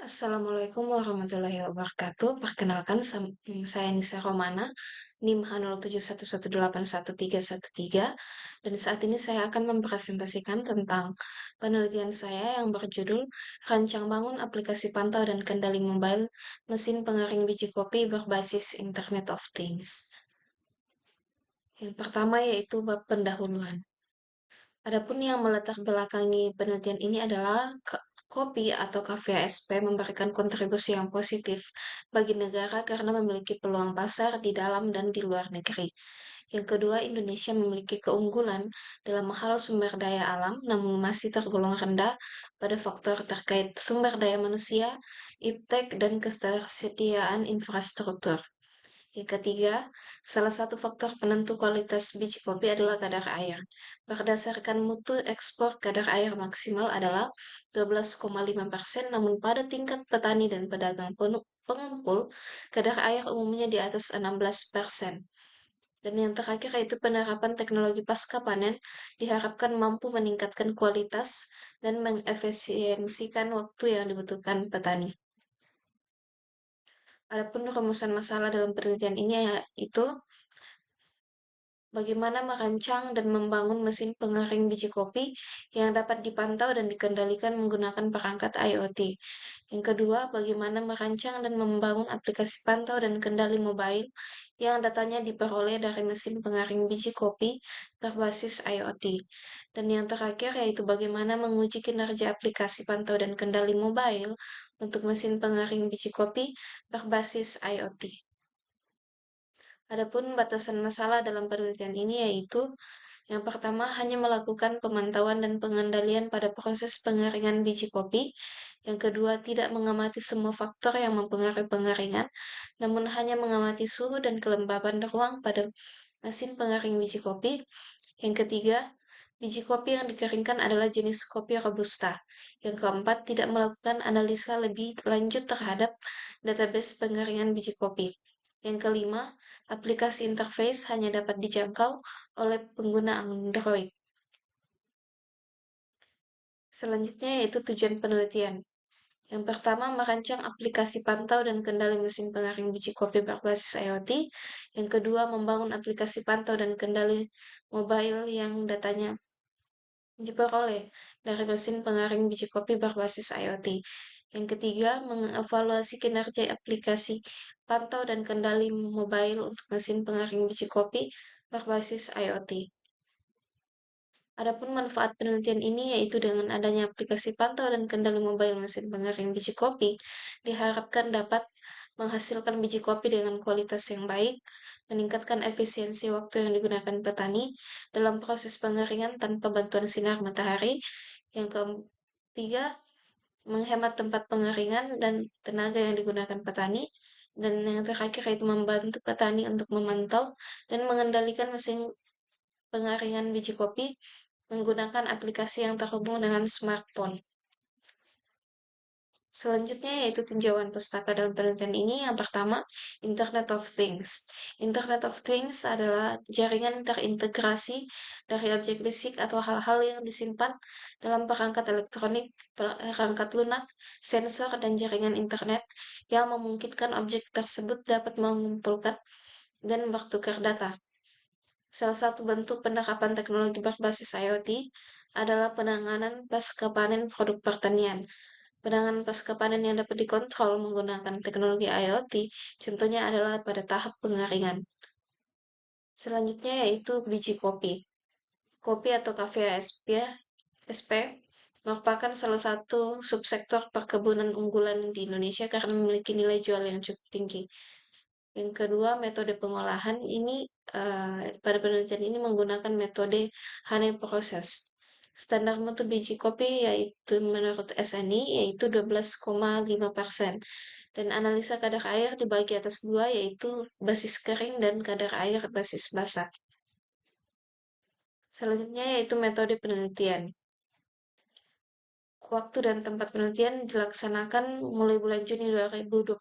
Assalamualaikum warahmatullahi wabarakatuh. Perkenalkan, saya Nisa Romana, NIM H0711811313, dan saat ini saya akan mempresentasikan tentang penelitian saya yang berjudul Rancang Bangun Aplikasi Pantau dan Kendali Mobile Mesin Pengering Biji Kopi Berbasis Internet of Things. Yang pertama yaitu bab pendahuluan. Adapun yang melatar belakangi penelitian ini adalah kopi atau KVSP memberikan kontribusi yang positif bagi negara karena memiliki peluang pasar di dalam dan di luar negeri. Yang kedua, Indonesia memiliki keunggulan dalam hal sumber daya alam, namun masih tergolong rendah pada faktor terkait sumber daya manusia, iptek, dan ketersediaan infrastruktur. Yang ketiga, salah satu faktor penentu kualitas biji kopi adalah kadar air. Berdasarkan mutu ekspor, kadar air maksimal adalah 12,5%, namun pada tingkat petani dan pedagang pengumpul, kadar air umumnya di atas 16%. Dan yang terakhir yaitu penerapan teknologi pasca panen diharapkan mampu meningkatkan kualitas dan mengefisiensikan waktu yang dibutuhkan petani. Adapun rumusan masalah dalam penelitian ini yaitu bagaimana merancang dan membangun mesin pengering biji kopi yang dapat dipantau dan dikendalikan menggunakan perangkat IoT. Yang kedua, bagaimana merancang dan membangun aplikasi pantau dan kendali mobile yang datanya diperoleh dari mesin pengering biji kopi berbasis IoT. Dan yang terakhir yaitu bagaimana menguji kinerja aplikasi pantau dan kendali mobile untuk mesin pengering biji kopi berbasis IoT. Adapun batasan masalah dalam penelitian ini yaitu yang pertama hanya melakukan pemantauan dan pengendalian pada proses pengeringan biji kopi. Yang kedua tidak mengamati semua faktor yang mempengaruhi pengeringan, namun hanya mengamati suhu dan kelembaban ruang pada mesin pengering biji kopi. Yang ketiga, biji kopi yang dikeringkan adalah jenis kopi robusta. Yang keempat, tidak melakukan analisa lebih lanjut terhadap database pengeringan biji kopi. Yang kelima, aplikasi interface hanya dapat dijangkau oleh pengguna Android. Selanjutnya yaitu tujuan penelitian. Yang pertama, merancang aplikasi pantau dan kendali mesin pengering biji kopi berbasis IoT. Yang kedua, membangun aplikasi pantau dan kendali mobile yang datanya diperoleh dari mesin pengering biji kopi berbasis IoT. Yang ketiga, mengevaluasi kinerja aplikasi pantau dan kendali mobile untuk mesin pengering biji kopi berbasis IoT. Adapun manfaat penelitian ini yaitu dengan adanya aplikasi pantau dan kendali mobile mesin pengering biji kopi, diharapkan dapat menghasilkan biji kopi dengan kualitas yang baik, meningkatkan efisiensi waktu yang digunakan petani dalam proses pengeringan tanpa bantuan sinar matahari. Yang ketiga, menghemat tempat pengeringan dan tenaga yang digunakan petani. Dan yang terakhir yaitu membantu petani untuk memantau dan mengendalikan mesin pengeringan biji kopi menggunakan aplikasi yang terhubung dengan smartphone. Selanjutnya yaitu tinjauan pustaka dalam penelitian ini. Yang pertama, Internet of Things. Internet of Things adalah jaringan terintegrasi dari objek basic atau hal-hal yang disimpan dalam perangkat elektronik, perangkat lunak, sensor, dan jaringan internet yang memungkinkan objek tersebut dapat mengumpulkan dan bertukar data. Salah satu bentuk penerapan teknologi berbasis IoT adalah penanganan pasca panen produk pertanian. Penanganan pasca panen yang dapat dikontrol menggunakan teknologi IoT, contohnya adalah pada tahap pengeringan. Selanjutnya yaitu biji kopi. Kopi atau KVSP merupakan salah satu subsektor perkebunan unggulan di Indonesia karena memiliki nilai jual yang cukup tinggi. Yang kedua, metode pengolahan ini pada penelitian ini menggunakan metode honey process. Standar mutu biji kopi yaitu menurut SNI yaitu 12,5%. Dan analisa kadar air dibagi atas dua yaitu basis kering dan kadar air basis basah. Selanjutnya yaitu metode penelitian. Waktu dan tempat penelitian dilaksanakan mulai bulan Juni 2022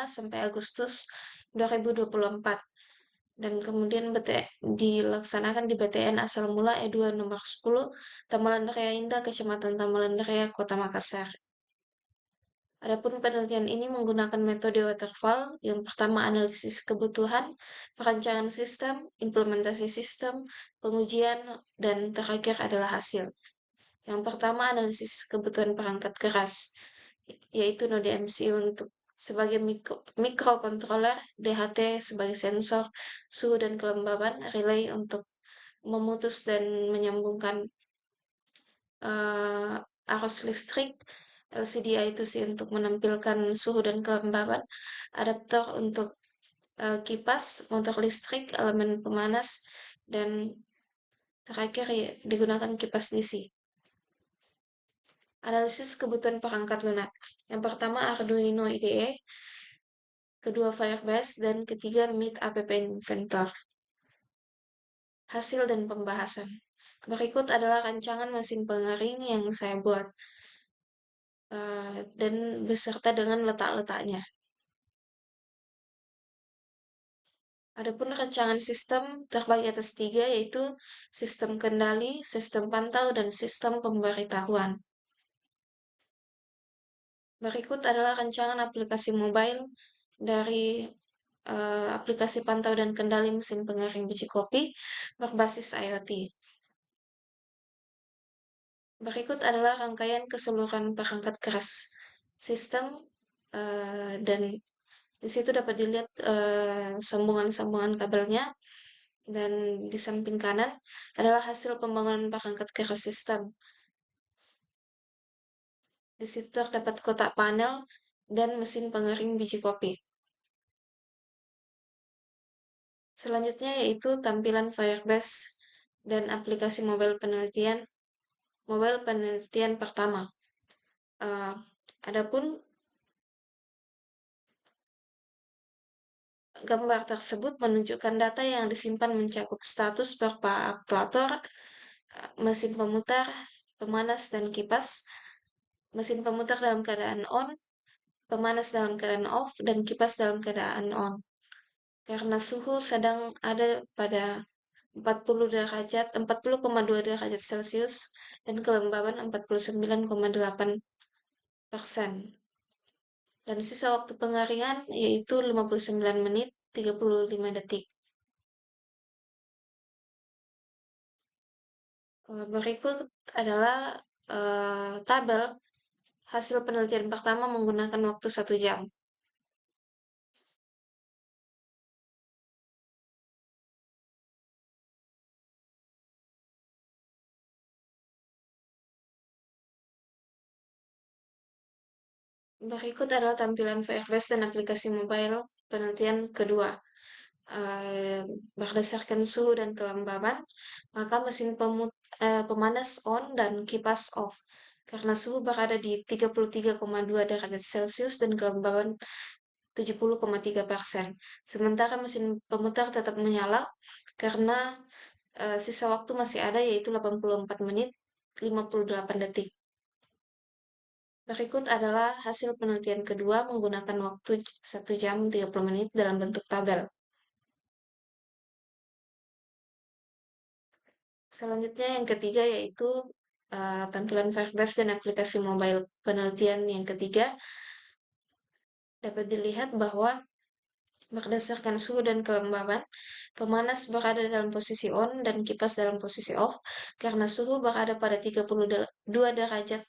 sampai Agustus 2024 dan kemudian dilaksanakan di BTN asal mula E2 nomor 10 Tamalan Raya Indah, Kecamatan Tamalan Raya, Kota Makassar. Adapun penelitian ini menggunakan metode waterfall, yang pertama analisis kebutuhan, perancangan sistem, implementasi sistem, pengujian, dan terakhir adalah hasil. Yang pertama analisis kebutuhan perangkat keras, yaitu Node MCU untuk sebagai mikrocontroller, DHT sebagai sensor, suhu dan kelembaban, relay untuk memutus dan menyambungkan eh, arus listrik, LCD I2C untuk menampilkan suhu dan kelembaban, adaptor untuk kipas, motor listrik, elemen pemanas, dan terakhir ya, digunakan kipas DC. Analisis kebutuhan perangkat lunak. Yang pertama Arduino IDE, kedua Firebase, dan ketiga Meet App Inventor. Hasil dan pembahasan. Berikut adalah rancangan mesin pengering yang saya buat dan beserta dengan letak-letaknya. Adapun rancangan sistem terbagi atas tiga, yaitu sistem kendali, sistem pantau, dan sistem pemberitahuan. Berikut adalah rancangan aplikasi mobile dari aplikasi pantau dan kendali mesin pengering biji kopi berbasis IoT. Berikut adalah rangkaian keseluruhan perangkat keras sistem dan di situ dapat dilihat sambungan-sambungan kabelnya, dan di samping kanan adalah hasil pembangunan perangkat keras sistem. Di situ terdapat kotak panel dan mesin pengering biji kopi. Selanjutnya yaitu tampilan Firebase dan aplikasi mobile penelitian pertama. Adapun gambar tersebut menunjukkan data yang disimpan mencakup status berupa aktuator, mesin pemutar, pemanas, dan kipas, mesin pemutar dalam keadaan on, pemanas dalam keadaan off, dan kipas dalam keadaan on. Karena suhu sedang ada pada 40,2 derajat Celcius dan kelembaban 49,8%. Dan sisa waktu pengeringan yaitu 59 menit 35 detik. Berikut adalah tabel hasil penelitian pertama menggunakan waktu 1 jam. Berikut adalah tampilan Firebase dan aplikasi mobile penelitian kedua. Berdasarkan suhu dan kelembaban, maka mesin pemanas on dan kipas off. Karena suhu berada di 33,2 derajat Celcius dan kelembaban 70,3%. Sementara mesin pemutar tetap menyala karena sisa waktu masih ada, yaitu 84 menit 58 detik. Berikut adalah hasil penelitian kedua menggunakan waktu 1 jam 30 menit dalam bentuk tabel. Selanjutnya yang ketiga yaitu tampilan Firebase dan aplikasi mobile penelitian yang ketiga. Dapat dilihat bahwa berdasarkan suhu dan kelembaban, pemanas berada dalam posisi on dan kipas dalam posisi off karena suhu berada pada 32 derajat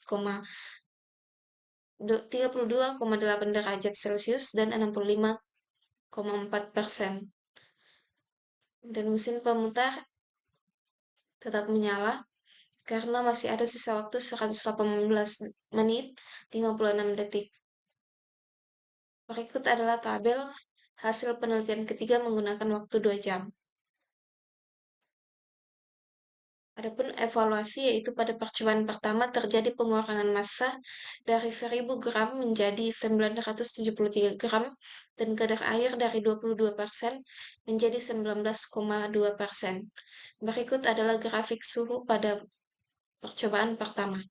32,8 derajat Celcius dan 65,4%. Dan mesin pemutar tetap menyala karena masih ada sisa waktu 118 menit 56 detik. Berikut adalah tabel hasil penelitian ketiga menggunakan waktu 2 jam. Adapun evaluasi, yaitu pada percobaan pertama terjadi pengurangan massa dari 1000 gram menjadi 973 gram dan kadar air dari 22% menjadi 19,2%. Berikut adalah grafik suhu pada percobaan pertama.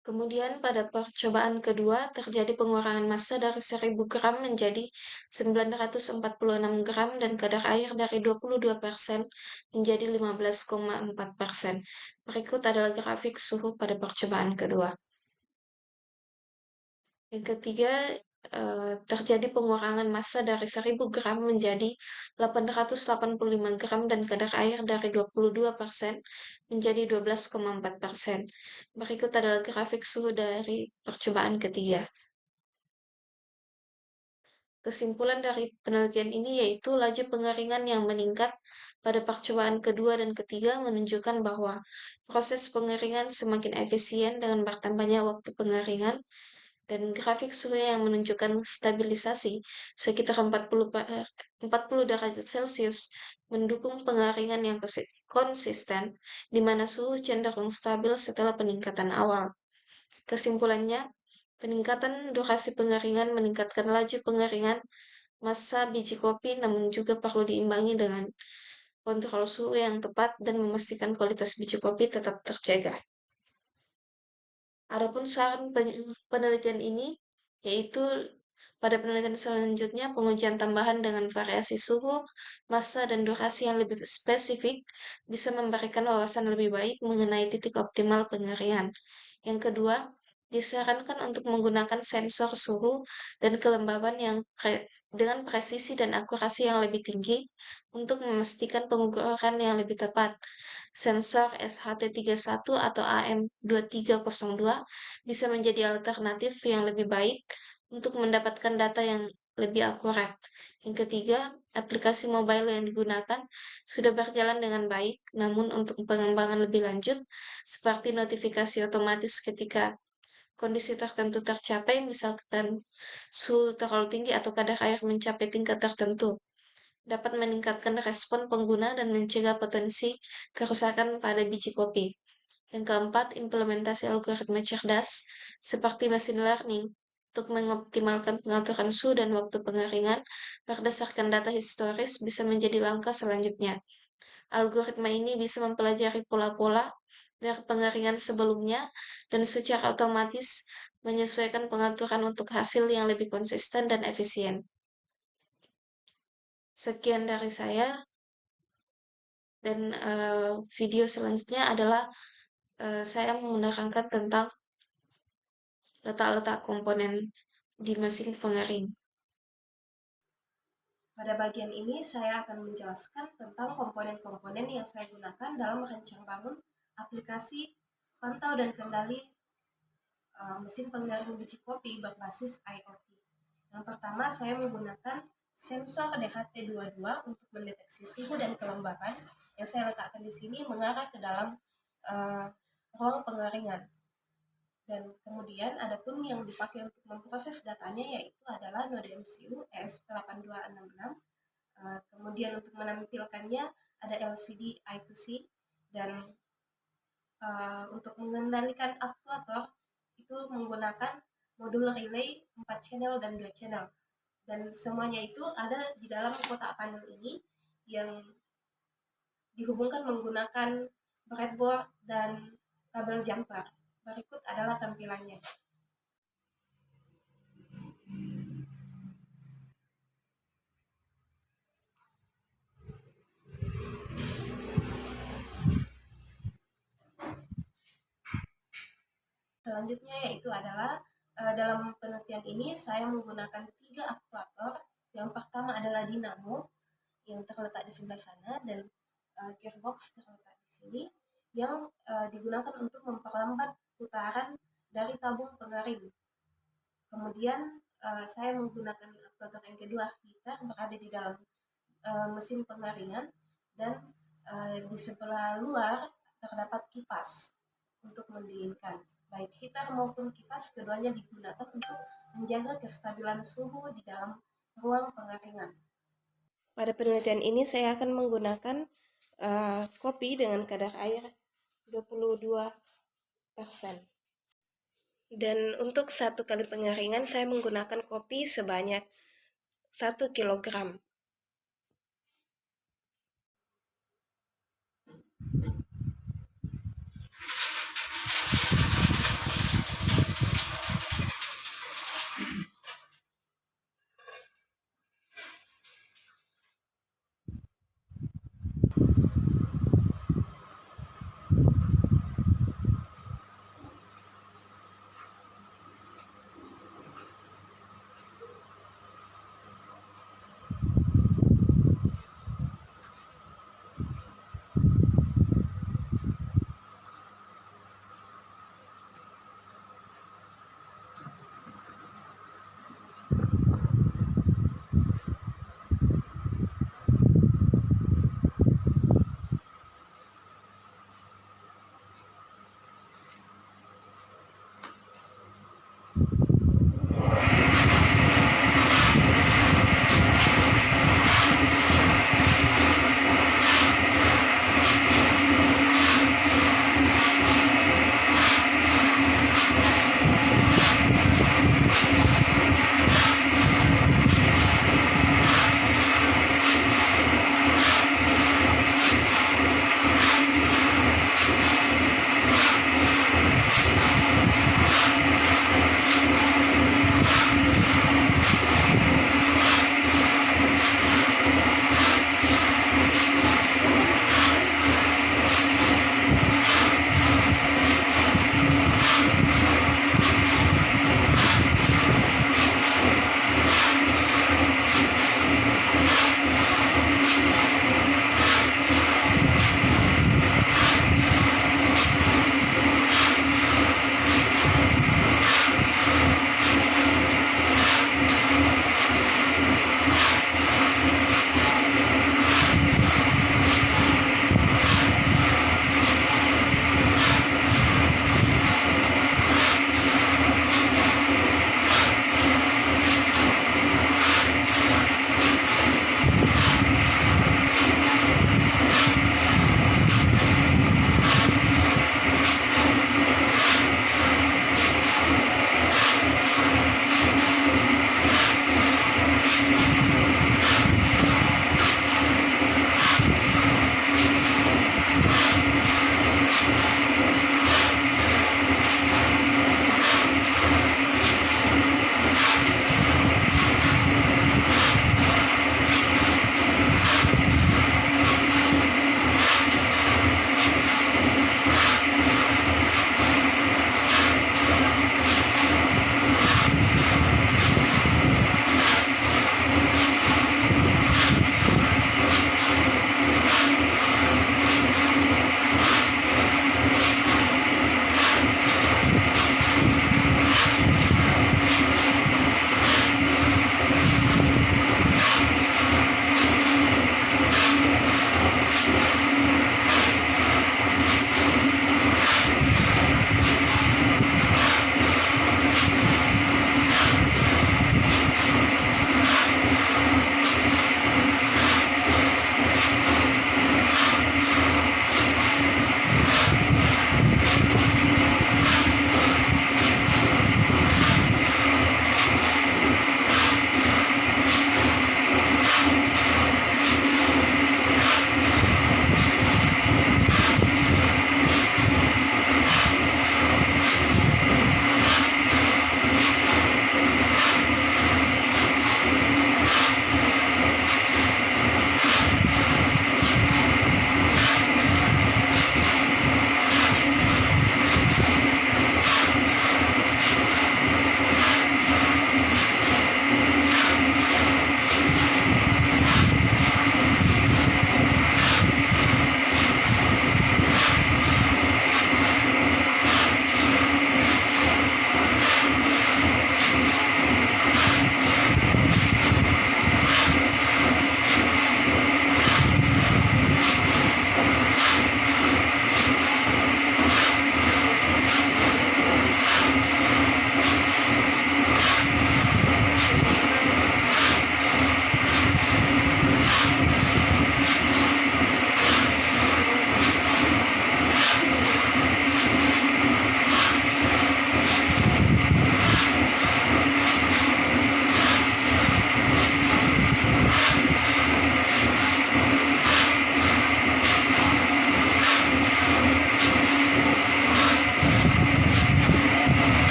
Kemudian pada percobaan kedua terjadi pengurangan massa dari 1000 gram menjadi 946 gram dan kadar air dari 22% menjadi 15,4%. Berikut adalah grafik suhu pada percobaan kedua. Yang ketiga, terjadi pengurangan massa dari 1000 gram menjadi 885 gram dan kadar air dari 22% menjadi 12,4%. Berikut adalah grafik suhu dari percobaan ketiga. Kesimpulan dari penelitian ini yaitu laju pengeringan yang meningkat pada percobaan kedua dan ketiga menunjukkan bahwa proses pengeringan semakin efisien dengan bertambahnya waktu pengeringan, dan grafik suhu yang menunjukkan stabilisasi sekitar 40 derajat Celcius mendukung pengeringan yang konsisten, di mana suhu cenderung stabil setelah peningkatan awal. Kesimpulannya, peningkatan durasi pengeringan meningkatkan laju pengeringan massa biji kopi, namun juga perlu diimbangi dengan kontrol suhu yang tepat dan memastikan kualitas biji kopi tetap terjaga. Adapun saran penelitian ini yaitu pada penelitian selanjutnya pengujian tambahan dengan variasi suhu, massa, dan durasi yang lebih spesifik bisa memberikan wawasan lebih baik mengenai titik optimal pengeringan. Yang kedua, disarankan untuk menggunakan sensor suhu dan kelembaban yang dengan presisi dan akurasi yang lebih tinggi untuk memastikan pengukuran yang lebih tepat. Sensor SHT31 atau AM2302 bisa menjadi alternatif yang lebih baik untuk mendapatkan data yang lebih akurat. Yang ketiga, aplikasi mobile yang digunakan sudah berjalan dengan baik, namun untuk pengembangan lebih lanjut, seperti notifikasi otomatis ketika kondisi tertentu tercapai, misalkan suhu terlalu tinggi atau kadar air mencapai tingkat tertentu, dapat meningkatkan respon pengguna dan mencegah potensi kerusakan pada biji kopi. Yang keempat, implementasi algoritma cerdas seperti machine learning untuk mengoptimalkan pengaturan suhu dan waktu pengeringan berdasarkan data historis bisa menjadi langkah selanjutnya. Algoritma ini bisa mempelajari pola-pola dari pengeringan sebelumnya dan secara otomatis menyesuaikan pengaturan untuk hasil yang lebih konsisten dan efisien. Sekian dari saya, dan video selanjutnya adalah saya menerangkan tentang letak-letak komponen di mesin pengering. Pada bagian ini saya akan menjelaskan tentang komponen-komponen yang saya gunakan dalam merancang bangun aplikasi pantau dan kendali mesin pengering biji kopi berbasis IoT. Yang pertama, saya menggunakan sensor DHT22 untuk mendeteksi suhu dan kelembapan yang saya letakkan di sini mengarah ke dalam ruang pengeringan. Dan kemudian adapun yang dipakai untuk memproses datanya yaitu adalah node MCU ESP8266. Kemudian untuk menampilkannya ada LCD I2C, dan untuk mengendalikan aktuator itu menggunakan modul relay 4 channel dan 2 channel. Dan semuanya itu ada di dalam kotak panel ini yang dihubungkan menggunakan breadboard dan kabel jumper. Berikut adalah tampilannya. Selanjutnya yaitu adalah dalam penelitian ini saya menggunakan 3 aktuator. Yang pertama adalah dinamo yang terletak di sebelah sana, dan gearbox terletak di sini yang digunakan untuk memperlambat putaran dari tabung pengering. Kemudian saya menggunakan aktuator yang kedua, heater, berada di dalam mesin pengeringan, dan di sebelah luar terdapat kipas untuk mendinginkan. Baik heater maupun kipas keduanya digunakan untuk menjaga kestabilan suhu di dalam ruang pengeringan. Pada penelitian ini saya akan menggunakan kopi dengan kadar air 22%. Dan untuk 1 kali pengeringan saya menggunakan kopi sebanyak 1 kg.